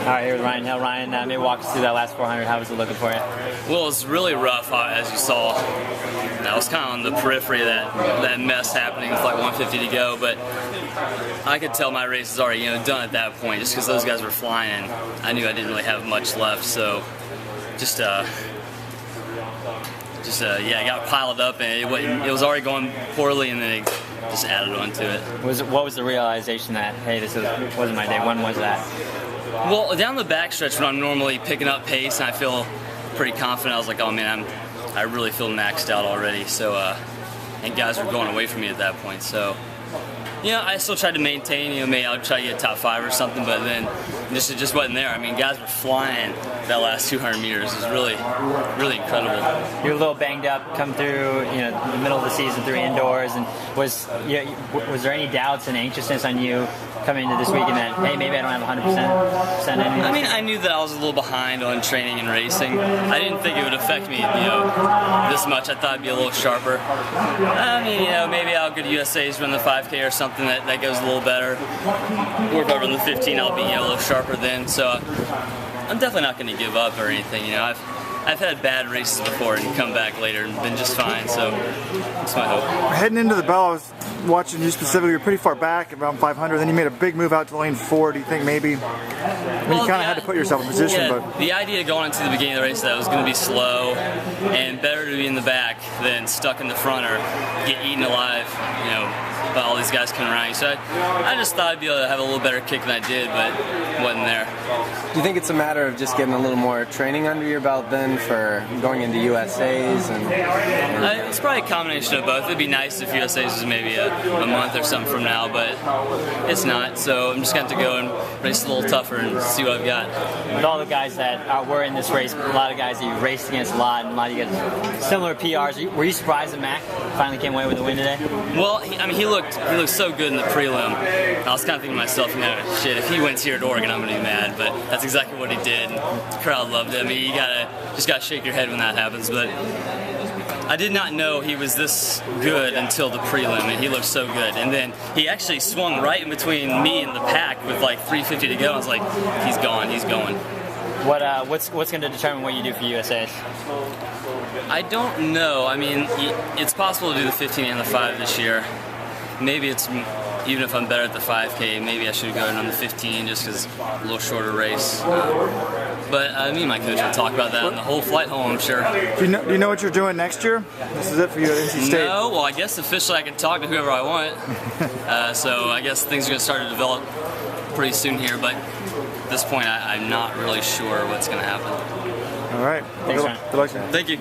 All right, here with Ryan Hill. Ryan, maybe walk us through that last 400. How was it looking for you? Well, it was really rough, as you saw. I was kind of on the periphery of that mess happening with like 150 to go, but I could tell my race was already done at that point, just because those guys were flying, and I knew I didn't really have much left. So yeah, I got piled up, and it was already going poorly, and then it just added on to it. What was the realization that, hey, this wasn't my day? When was that? Well, down the backstretch when I'm normally picking up pace and I feel pretty confident, I was like, oh man, I really feel maxed out already. So, and guys were going away from me at that point. So, I still tried to maintain. Maybe I'll try to get top 5 or something, but then it just wasn't there. I mean, guys were flying that last 200 meters. It was really, really incredible. You're a little banged up, come through, the middle of the season through indoors, and was there any doubts and anxiousness on you coming into this weekend that, hey, maybe I don't have 100% in me? I mean, I knew that I was a little behind on training and racing. I didn't think it would affect me, this much. I thought it'd be a little sharper. I mean, maybe I'll go to USA's run the 5K or something that goes a little better. Or if I run the 15, I'll be a little sharper then. So I'm definitely not going to give up or anything. I've had bad races before and come back later and been just fine, so that's my hope. Heading into the bell, I was watching you specifically. You're pretty far back, around 500. Then you made a big move out to lane 4. Do you think maybe you kind of had to put yourself in position? Yeah, but the idea going into the beginning of the race that it was going to be slow and better to be in the back than stuck in the front or get eaten alive, by all these guys coming around you. So I just thought I'd be able to have a little better kick than I did, but wasn't there. Do you think it's a matter of just getting a little more training under your belt then for going into USA's? It's probably a combination of both. It'd be nice if USA's was maybe a month or something from now, but it's not. So I'm just going to have to go and race a little tougher and see what I've got. With all the guys that were in this race, a lot of guys that you raced against a lot, and a lot of you guys similar PRs. Were you surprised that Mac finally came away with the win today? Well, he looked so good in the prelim. I was kind of thinking to myself, shit, if he wins here at Oregon, I'm going to be mad. But that's exactly what he did. And the crowd loved it. I mean, you just gotta shake your head when that happens. But I did not know he was this good until the prelim, and he looked so good. And then he actually swung right in between me and the pack with like 350 to go. I was like, he's gone, he's going. What's going to determine what you do for USA? I don't know. I mean, it's possible to do the 15 and the 5 this year. Maybe it's, even if I'm better at the 5K, maybe I should go on the 15 just because a little shorter race. But me and my coach will talk about that on the whole flight home, I'm sure. Do you know what you're doing next year? This is it for you at NC State. No, well, I guess officially I can talk to whoever I want. So I guess things are going to start to develop pretty soon here, but at this point I'm not really sure what's going to happen. All right. Thanks, man. Good luck. Thank you.